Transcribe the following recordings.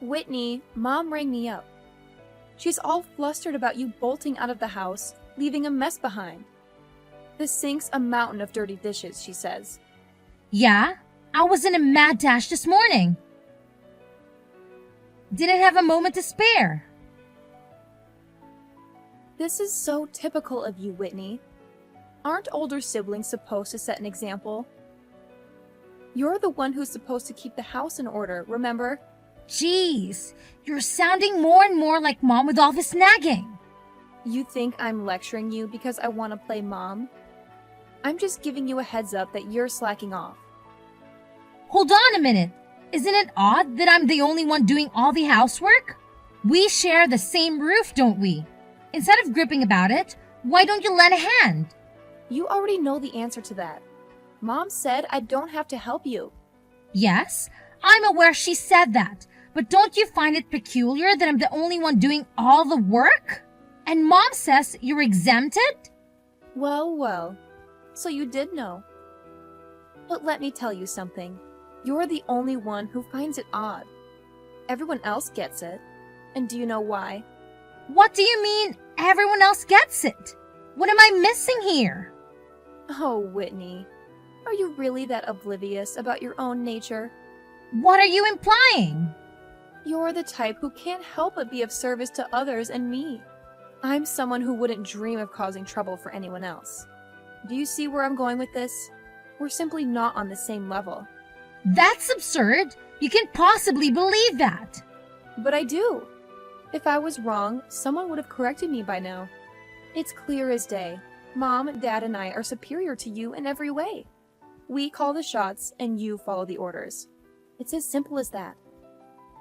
Whitney, Mom rang me up. She's all flustered about you bolting out of the house, leaving a mess behind. The sink's a mountain of dirty dishes, she says. Yeah, I was in a mad dash this morning. Didn't have a moment to spare. This is so typical of you, Whitney. Aren't older siblings supposed to set an example? You're the one who's supposed to keep the house in order, remember? Jeez, you're sounding more and more like Mom with all this nagging. You think I'm lecturing you because I want to play Mom? I'm just giving you a heads up that you're slacking off. Hold on a minute. Isn't it odd that I'm the only one doing all the housework? We share the same roof, don't we? Instead of gripping about it, why don't you lend a hand? You already know the answer to that. Mom said I don't have to help you. Yes, I'm aware she said that, but don't you find it peculiar that I'm the only one doing all the work? And Mom says you're exempted? Well, so you did know. But let me tell you something. You're the only one who finds it odd. Everyone else gets it. And do you know why? What do you mean everyone else gets it? What am I missing here? Oh, Whitney. Are you really that oblivious about your own nature? What are you implying? You're the type who can't help but be of service to others and me. I'm someone who wouldn't dream of causing trouble for anyone else. Do you see where I'm going with this? We're simply not on the same level. That's absurd. You can't possibly believe that. But I do. If I was wrong, someone would have corrected me by now. It's clear as day. Mom, Dad, and I are superior to you in every way. We call the shots and you follow the orders. It's as simple as that.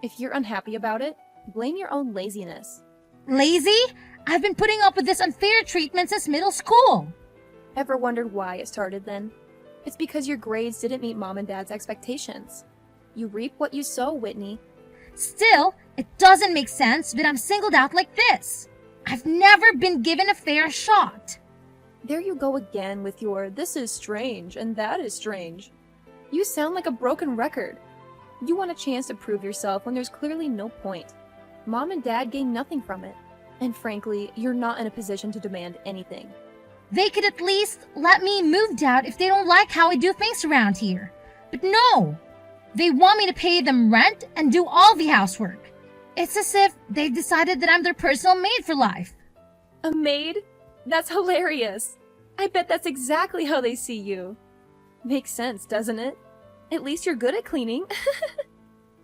If you're unhappy about it, blame your own laziness. Lazy? I've been putting up with this unfair treatment since middle school. Ever wondered why it started then? It's because your grades didn't meet Mom and Dad's expectations. You reap what you sow, Whitney. Still, it doesn't make sense that I'm singled out like this. I've never been given a fair shot. There you go again with your this is strange and that is strange. You sound like a broken record. You want a chance to prove yourself when there's clearly no point. Mom and Dad gain nothing from it. And frankly, you're not in a position to demand anything. They could at least let me move out if they don't like how I do things around here. But no! They want me to pay them rent and do all the housework. It's as if they decided that I'm their personal maid for life. A maid? That's hilarious. I bet that's exactly how they see you. Makes sense, doesn't it? At least you're good at cleaning.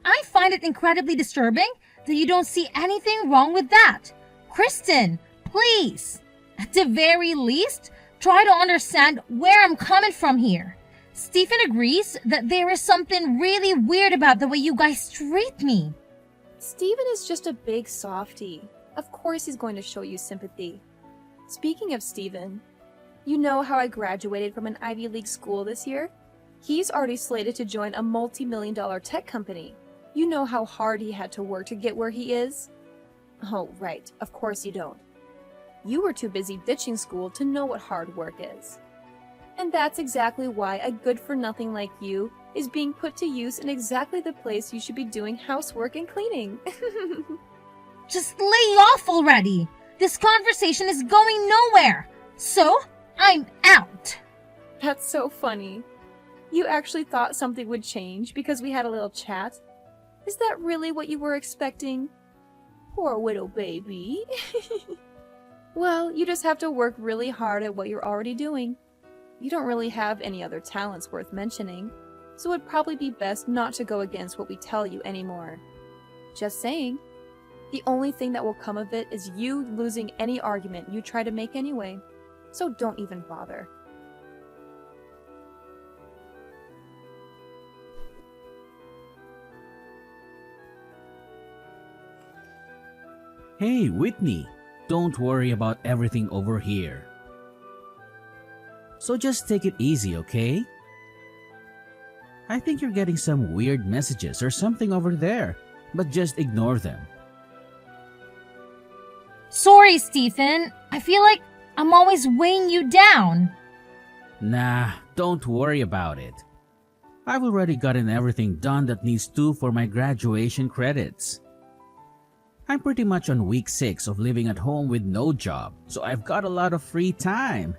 I find it incredibly disturbing that you don't see anything wrong with that. Kristen, please, at the very least, try to understand where I'm coming from here. Stephen agrees that there is something really weird about the way you guys treat me. Stephen is just a big softie. Of course he's going to show you sympathy. Speaking of Stephen, you know how I graduated from an Ivy League school this year? He's already slated to join a multi-million-dollar tech company. You know how hard he had to work to get where he is? Oh, right. Of course you don't. You were too busy ditching school to know what hard work is. And that's exactly why a good-for-nothing like you is being put to use in exactly the place you should be doing housework and cleaning. Just lay off already. This conversation is going nowhere. So, I'm out. That's so funny. You actually thought something would change because we had a little chat? Is that really what you were expecting? Poor little baby. Well, you just have to work really hard at what you're already doing. You don't really have any other talents worth mentioning, so it'd probably be best not to go against what we tell you anymore. Just saying. The only thing that will come of it is you losing any argument you try to make anyway, so don't even bother. Hey, Whitney, don't worry about everything over here. So just take it easy, okay? I think you're getting some weird messages or something over there, but just ignore them. Sorry, Stephen. I feel like I'm always weighing you down. Nah, don't worry about it. I've already gotten everything done that needs to for my graduation credits. I'm pretty much on week 6 of living at home with no job, so I've got a lot of free time.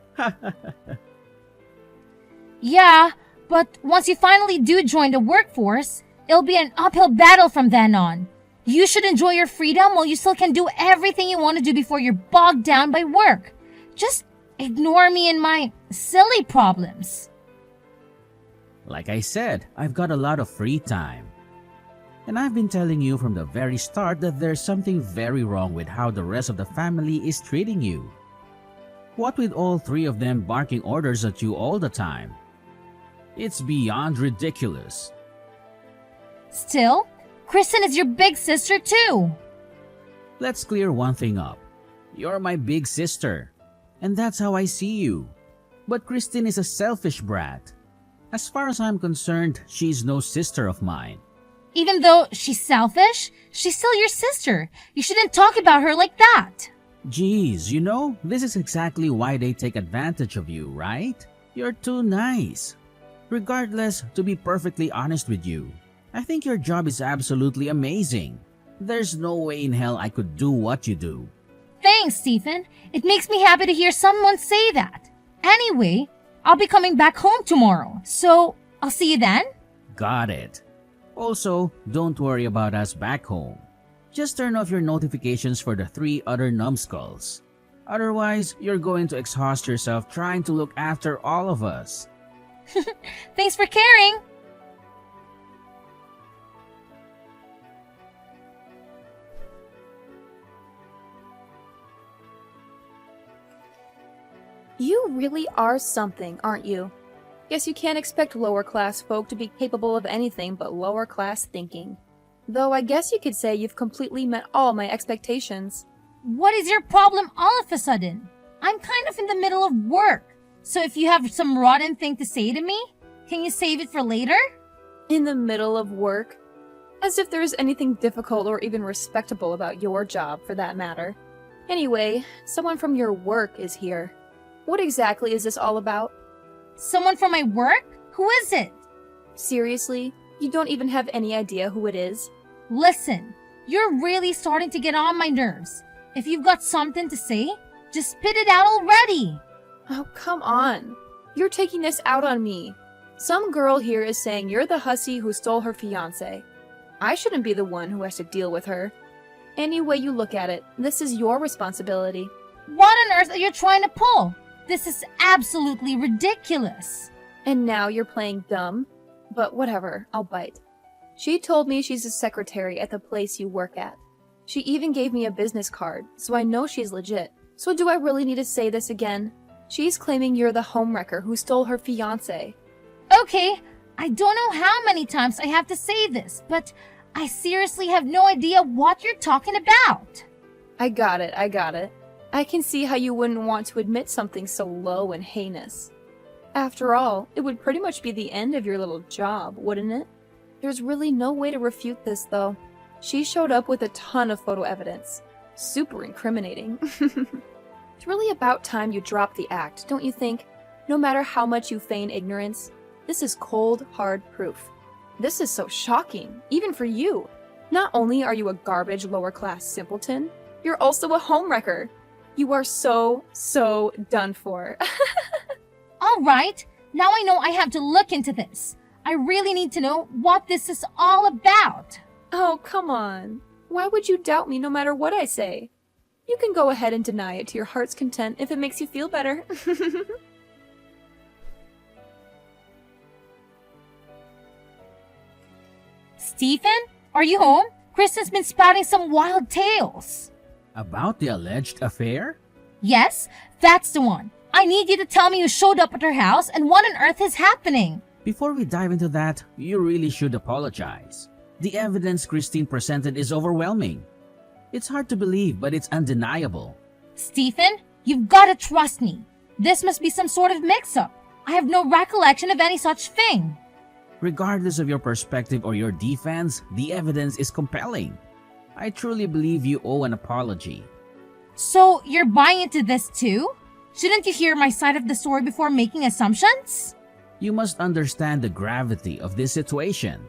Yeah, but once you finally do join the workforce, it'll be an uphill battle from then on. You should enjoy your freedom while you still can do everything you want to do before you're bogged down by work. Just ignore me and my silly problems. Like I said, I've got a lot of free time. And I've been telling you from the very start that there's something very wrong with how the rest of the family is treating you. What with all 3 of them barking orders at you all the time? It's beyond ridiculous. Still, Kristen is your big sister too. Let's clear one thing up. You're my big sister, and that's how I see you. But Kristen is a selfish brat. As far as I'm concerned, she's no sister of mine. Even though she's selfish, she's still your sister. You shouldn't talk about her like that. Geez, this is exactly why they take advantage of you, right? You're too nice. Regardless, to be perfectly honest with you, I think your job is absolutely amazing. There's no way in hell I could do what you do. Thanks, Stephen. It makes me happy to hear someone say that. Anyway, I'll be coming back home tomorrow, so I'll see you then. Got it. Also, don't worry about us back home. Just turn off your notifications for the 3 other numbskulls. Otherwise, you're going to exhaust yourself trying to look after all of us. Thanks for caring. You really are something, aren't you? Guess you can't expect lower class folk to be capable of anything but lower class thinking. Though I guess you could say you've completely met all my expectations. What is your problem all of a sudden? I'm kind of in the middle of work, so if you have some rotten thing to say to me, can you save it for later? In the middle of work? As if there's anything difficult or even respectable about your job, for that matter. Anyway, someone from your work is here. What exactly is this all about? Someone from my work? Who is it? Seriously? You don't even have any idea who it is? Listen, you're really starting to get on my nerves. If you've got something to say, just spit it out already. Oh, come on. You're taking this out on me. Some girl here is saying you're the hussy who stole her fiancé. I shouldn't be the one who has to deal with her. Any way you look at it, this is your responsibility. What on earth are you trying to pull? This is absolutely ridiculous. And now you're playing dumb? But whatever, I'll bite. She told me she's a secretary at the place you work at. She even gave me a business card, so I know she's legit. So do I really need to say this again? She's claiming you're the homewrecker who stole her fiancé. Okay, I don't know how many times I have to say this, but I seriously have no idea what you're talking about. I got it. I can see how you wouldn't want to admit something so low and heinous. After all, it would pretty much be the end of your little job, wouldn't it? There's really no way to refute this, though. She showed up with a ton of photo evidence. Super incriminating. It's really about time you drop the act, don't you think? No matter how much you feign ignorance, this is cold, hard proof. This is so shocking, even for you. Not only are you a garbage lower-class simpleton, you're also a homewrecker. You are so done for. All right, now I know I have to look into this. I really need to know what this is all about. Oh, come on. Why would you doubt me no matter what I say? You can go ahead and deny it to your heart's content if it makes you feel better. Stephen, are you home? Kristen's been spouting some wild tales. About the alleged affair? Yes, that's the one. I need you to tell me who showed up at her house and what on earth is happening. Before we dive into that, you really should apologize. The evidence Christine presented is overwhelming. It's hard to believe, but it's undeniable. Stephen, you've got to trust me. This must be some sort of mix-up. I have no recollection of any such thing. Regardless of your perspective or your defense, the evidence is compelling. I truly believe you owe an apology. So, you're buying into this too? Shouldn't you hear my side of the story before making assumptions? You must understand the gravity of this situation.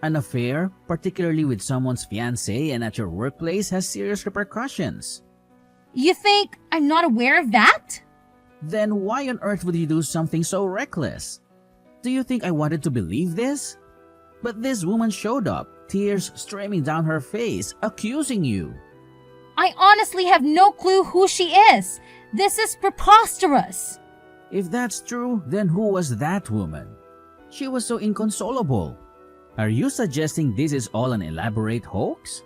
An affair, particularly with someone's fiancé and at your workplace, has serious repercussions. You think I'm not aware of that? Then why on earth would you do something so reckless? Do you think I wanted to believe this? But this woman showed up, tears streaming down her face, accusing you. I honestly have no clue who she is. This is preposterous. If that's true, then who was that woman? She was so inconsolable. Are you suggesting this is all an elaborate hoax?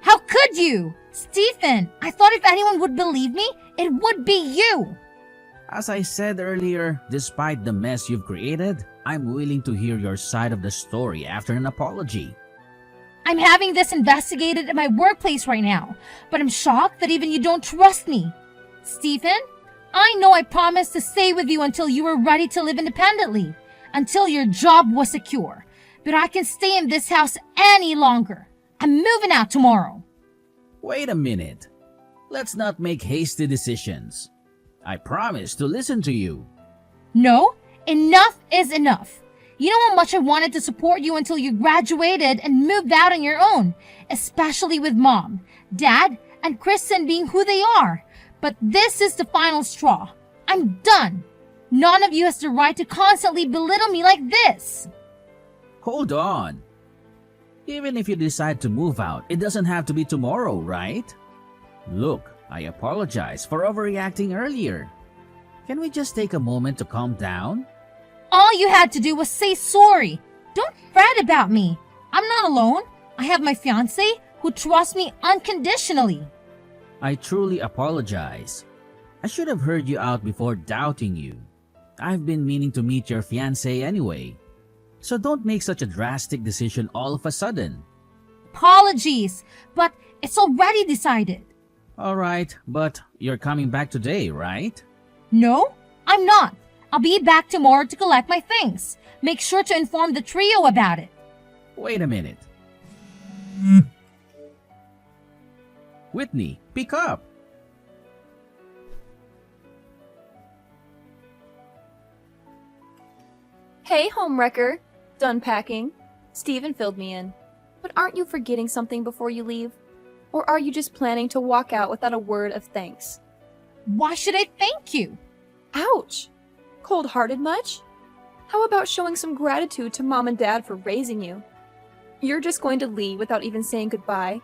How could you? Stephen, I thought if anyone would believe me, it would be you. As I said earlier, despite the mess you've created, I'm willing to hear your side of the story after an apology. I'm having this investigated at my workplace right now, but I'm shocked that even you don't trust me. Stephen, I know I promised to stay with you until you were ready to live independently, until your job was secure, but I can stay in this house any longer. I'm moving out tomorrow. Wait a minute. Let's not make hasty decisions. I promise to listen to you. No, enough is enough. You know how much I wanted to support you until you graduated and moved out on your own, especially with Mom, Dad, and Kristen being who they are. But this is the final straw. I'm done. None of you has the right to constantly belittle me like this. Hold on. Even if you decide to move out, it doesn't have to be tomorrow, right? Look, I apologize for overreacting earlier. Can we just take a moment to calm down? All you had to do was say sorry. Don't fret about me. I'm not alone. I have my fiancé who trusts me unconditionally. I truly apologize. I should have heard you out before doubting you. I've been meaning to meet your fiancé anyway. So don't make such a drastic decision all of a sudden. Apologies, but it's already decided. Alright, but you're coming back today, right? No, I'm not. I'll be back tomorrow to collect my things. Make sure to inform the trio about it. Wait a minute. Whitney, pick up. Hey, homewrecker. Done packing. Stephen filled me in. But aren't you forgetting something before you leave? Or are you just planning to walk out without a word of thanks? Why should I thank you? Ouch! Cold-hearted much? How about showing some gratitude to Mom and Dad for raising you? You're just going to leave without even saying goodbye?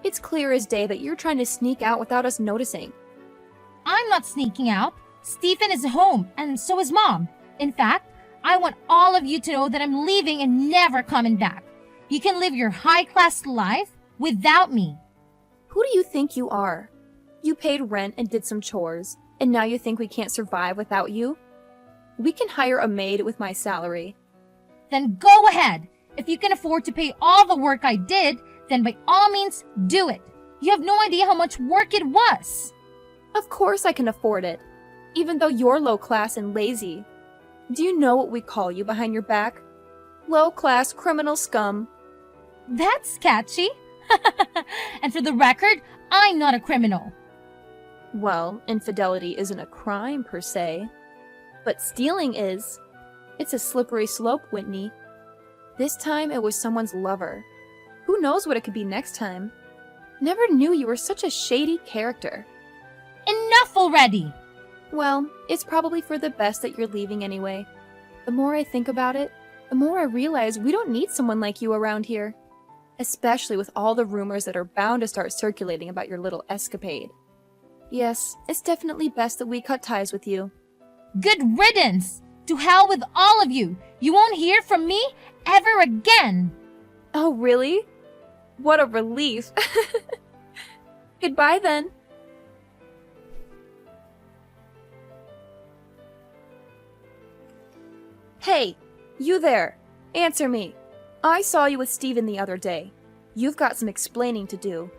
It's clear as day that you're trying to sneak out without us noticing. I'm not sneaking out. Stephen is home, and so is Mom. In fact, I want all of you to know that I'm leaving and never coming back. You can live your high-class life without me. Who do you think you are? You paid rent and did some chores, and now you think we can't survive without you? We can hire a maid with my salary. Then go ahead. If you can afford to pay all the work I did, then by all means, do it. You have no idea how much work it was. Of course I can afford it, even though you're low class and lazy. Do you know what we call you behind your back? Low-class criminal scum. That's catchy. And for the record, I'm not a criminal. Well, infidelity isn't a crime per se, but stealing is. It's a slippery slope, Whitney. This time it was someone's lover. Who knows what it could be next time? Never knew you were such a shady character. Enough already! Well, it's probably for the best that you're leaving anyway. The more I think about it, the more I realize we don't need someone like you around here. Especially with all the rumors that are bound to start circulating about your little escapade. Yes, it's definitely best that we cut ties with you. Good riddance! To hell with all of you! You won't hear from me ever again! Oh, really? What a relief. Goodbye then. Hey, you there. Answer me. I saw you with Stephen the other day. You've got some explaining to do.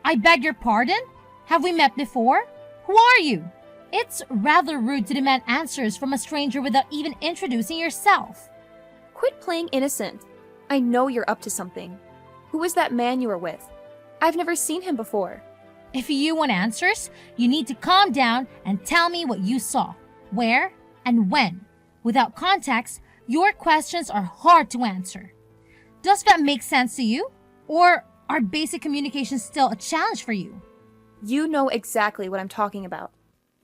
I beg your pardon? Have we met before? Who are you? It's rather rude to demand answers from a stranger without even introducing yourself. Quit playing innocent. I know you're up to something. Who is that man you were with? I've never seen him before. If you want answers, you need to calm down and tell me what you saw, where, and when. Without context, your questions are hard to answer. Does that make sense to you? Or are basic communications still a challenge for you? You know exactly what I'm talking about.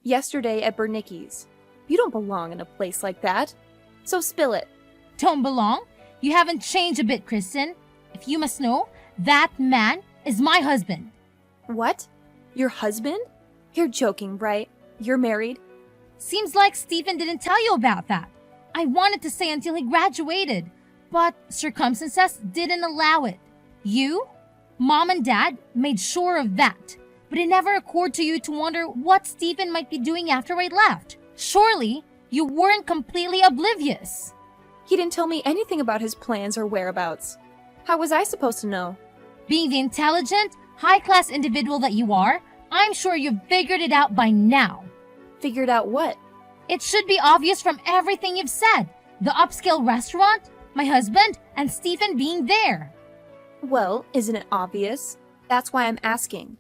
Yesterday at Bernicki's. You don't belong in a place like that. So spill it. Don't belong? You haven't changed a bit, Kristen. If you must know, that man is my husband. What? Your husband? You're joking, right? You're married? Seems like Stephen didn't tell you about that. I wanted to say until he graduated, but circumstances didn't allow it. You, Mom and Dad made sure of that, but it never occurred to you to wonder what Stephen might be doing after I left. Surely, you weren't completely oblivious. He didn't tell me anything about his plans or whereabouts. How was I supposed to know? Being the intelligent, high-class individual that you are, I'm sure you've figured it out by now. Figured out what? It should be obvious from everything you've said. The upscale restaurant, my husband, and Stephen being there. Well, isn't it obvious? That's why I'm asking.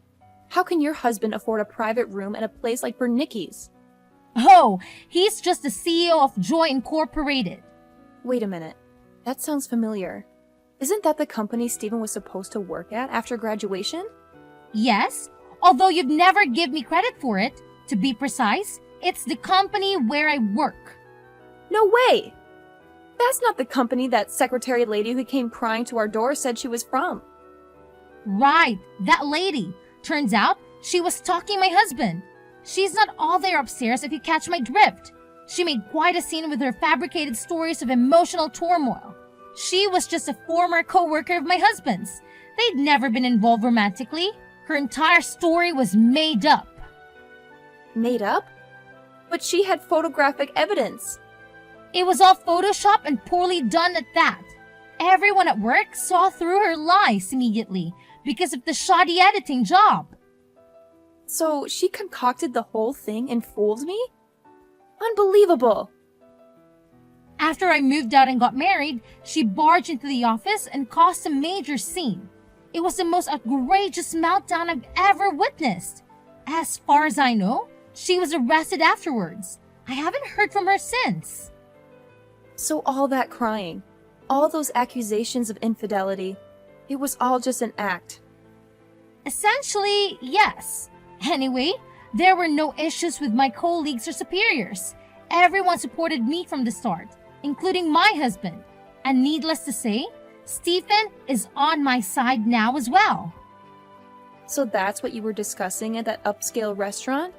How can your husband afford a private room at a place like Bernicki's? Oh, he's just the CEO of Joy Incorporated. Wait a minute. That sounds familiar. Isn't that the company Stephen was supposed to work at after graduation? Yes, although you've never given me credit for it. To be precise, it's the company where I work. No way! That's not the company that secretary lady who came crying to our door said she was from. Right, that lady. Turns out she was stalking my husband. She's not all there upstairs if you catch my drift. She made quite a scene with her fabricated stories of emotional turmoil. She was just a former co-worker of my husband's. They'd never been involved romantically. Her entire story was made up. Made up? But she had photographic evidence. It was all Photoshop and poorly done at that. Everyone at work saw through her lies immediately because of the shoddy editing job. So she concocted the whole thing and fooled me? Unbelievable! After I moved out and got married, she barged into the office and caused a major scene. It was the most outrageous meltdown I've ever witnessed. As far as I know, she was arrested afterwards. I haven't heard from her since. So all that crying, all those accusations of infidelity, it was all just an act. Essentially, yes. Anyway, there were no issues with my colleagues or superiors. Everyone supported me from the start, including my husband. And needless to say, Stephen is on my side now as well. So that's what you were discussing at that upscale restaurant?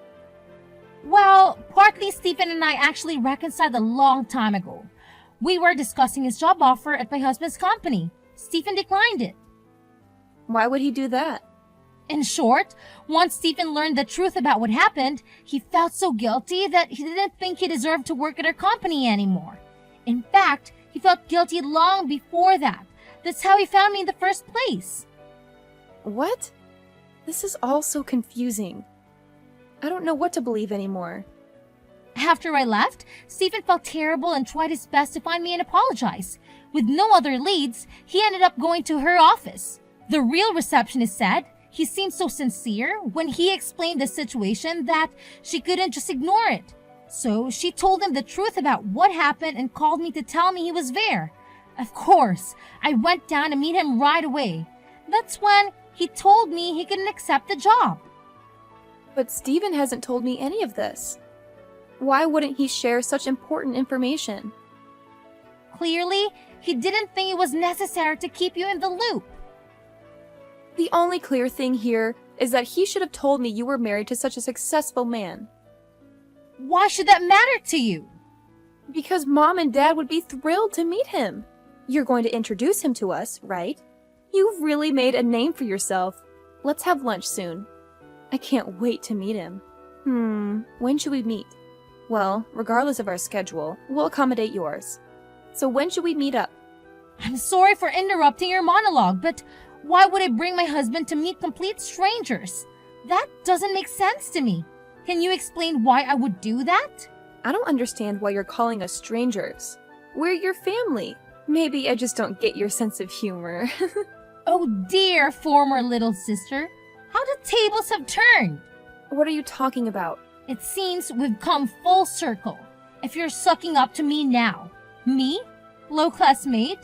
Well, partly Stephen and I actually reconciled a long time ago. We were discussing his job offer at my husband's company. Stephen declined it. Why would he do that? In short, once Stephen learned the truth about what happened, he felt so guilty that he didn't think he deserved to work at our company anymore. In fact, he felt guilty long before that. That's how he found me in the first place. What? This is all so confusing. I don't know what to believe anymore. After I left, Stephen felt terrible and tried his best to find me and apologize. With no other leads, he ended up going to her office. The real receptionist said he seemed so sincere when he explained the situation that she couldn't just ignore it. So she told him the truth about what happened and called me to tell me he was there. Of course, I went down to meet him right away. That's when he told me he couldn't accept the job. But Stephen hasn't told me any of this. Why wouldn't he share such important information? Clearly, he didn't think it was necessary to keep you in the loop. The only clear thing here is that he should have told me you were married to such a successful man. Why should that matter to you? Because Mom and Dad would be thrilled to meet him. You're going to introduce him to us, right? You've really made a name for yourself. Let's have lunch soon. I can't wait to meet him. When should we meet? Well, regardless of our schedule, we'll accommodate yours. So when should we meet up? I'm sorry for interrupting your monologue, but why would I bring my husband to meet complete strangers? That doesn't make sense to me. Can you explain why I would do that? I don't understand why you're calling us strangers. We're your family. Maybe I just don't get your sense of humor. Oh dear, former little sister. How the tables have turned. What are you talking about? It seems we've come full circle. if you're sucking up to me now. Me? Low-class maid?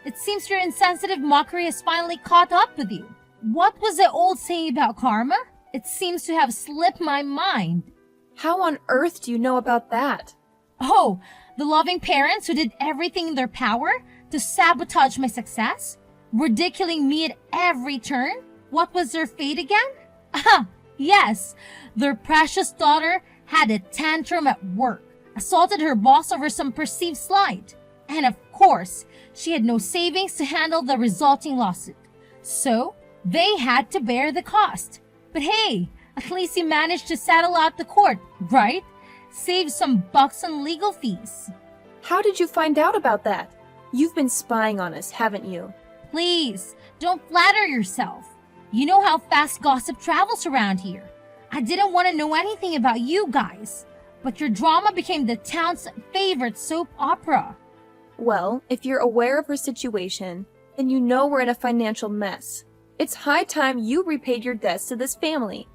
It seems your insensitive mockery has finally caught up with you. What was the old saying about karma? It seems to have slipped my mind. How on earth do you know about that? Oh, the loving parents who did everything in their power to sabotage my success? Ridiculing me at every turn? What was their fate again? Ah, yes, their precious daughter had a tantrum at work, assaulted her boss over some perceived slight, and of course, she had no savings to handle the resulting lawsuit. So, they had to bear the cost. But hey, at least you managed to settle out the court, right? Save some bucks on legal fees. How did you find out about that? You've been spying on us, haven't you? Please, don't flatter yourself. You know how fast gossip travels around here. I didn't want to know anything about you guys, but your drama became the town's favorite soap opera. Well, if you're aware of her situation, then you know we're in a financial mess. It's high time you repaid your debts to this family.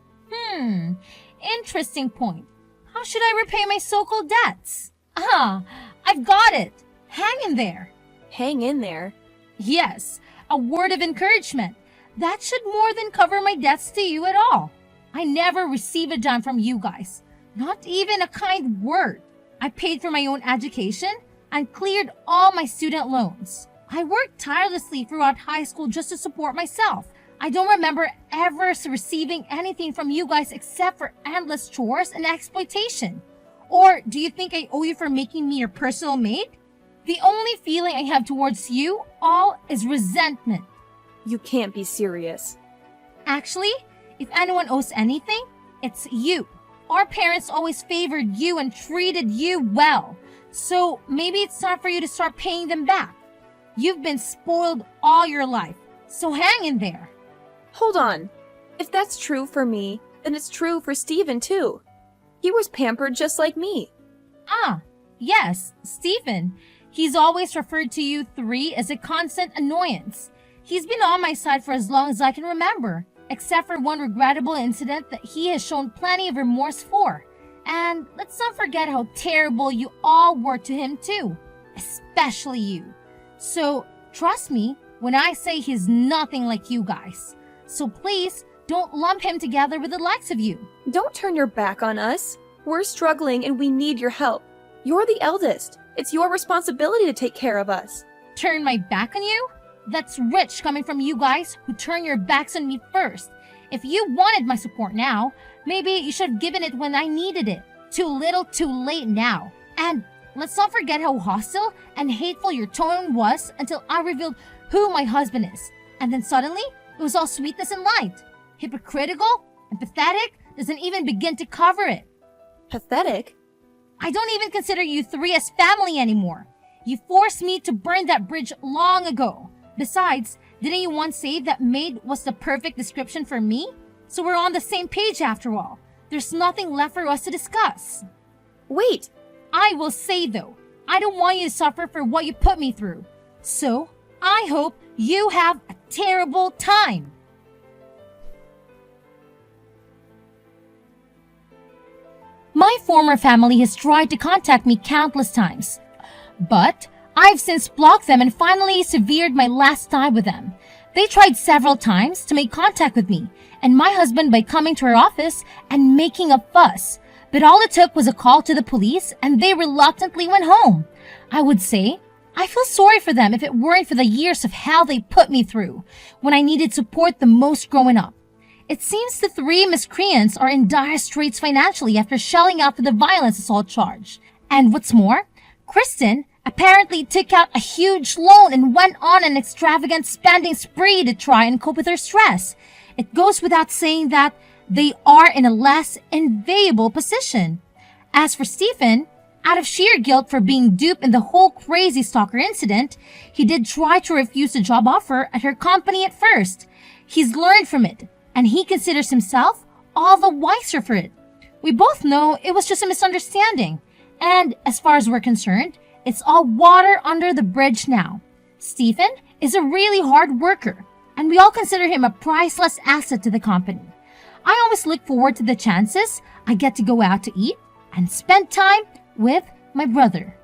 Interesting point. How should I repay my so-called debts? Ah, I've got it. Hang in there. Hang in there. Yes, a word of encouragement. That should more than cover my debts to you at all. I never received a dime from you guys. Not even a kind word. I paid for my own education and cleared all my student loans. I worked tirelessly throughout high school just to support myself. I don't remember ever receiving anything from you guys except for endless chores and exploitation. Or do you think I owe you for making me your personal maid? The only feeling I have towards you all is resentment. You can't be serious. Actually, if anyone owes anything, it's you. Our parents always favored you and treated you well. So maybe it's time for you to start paying them back. You've been spoiled all your life, so hang in there. Hold on. If that's true for me, then it's true for Stephen too. He was pampered just like me. Ah, yes, Stephen. He's always referred to you three as a constant annoyance. He's been on my side for as long as I can remember, except for one regrettable incident that he has shown plenty of remorse for. And let's not forget how terrible you all were to him too, especially you. So trust me when I say he's nothing like you guys. So please don't lump him together with the likes of you. Don't turn your back on us. We're struggling and we need your help. You're the eldest. It's your responsibility to take care of us. Turn my back on you? That's rich coming from you guys who turn your backs on me first. If you wanted my support now, maybe you should have given it when I needed it. Too little, too late now. And let's not forget how hostile and hateful your tone was until I revealed who my husband is. And then suddenly, it was all sweetness and light. Hypocritical and pathetic doesn't even begin to cover it. Pathetic? I don't even consider you three as family anymore. You forced me to burn that bridge long ago. Besides, didn't you once say that maid was the perfect description for me? So we're on the same page after all. There's nothing left for us to discuss. Wait! I will say though, I don't want you to suffer for what you put me through. So, I hope you have a terrible time. My former family has tried to contact me countless times, but I've since blocked them and finally severed my last tie with them. They tried several times to make contact with me and my husband by coming to our office and making a fuss, but all it took was a call to the police and they reluctantly went home. I would say, I feel sorry for them if it weren't for the years of hell they put me through when I needed support the most growing up. It seems the three miscreants are in dire straits financially after shelling out for the violence assault charge. And what's more, Kristen apparently took out a huge loan and went on an extravagant spending spree to try and cope with her stress. It goes without saying that they are in a less enviable position. As for Stephen, out of sheer guilt for being duped in the whole crazy stalker incident, he did try to refuse the job offer at her company at first. He's learned from it, and he considers himself all the wiser for it. We both know it was just a misunderstanding, and as far as we're concerned, it's all water under the bridge now. Stephen is a really hard worker, and we all consider him a priceless asset to the company. I always look forward to the chances I get to go out to eat and spend time with My brother.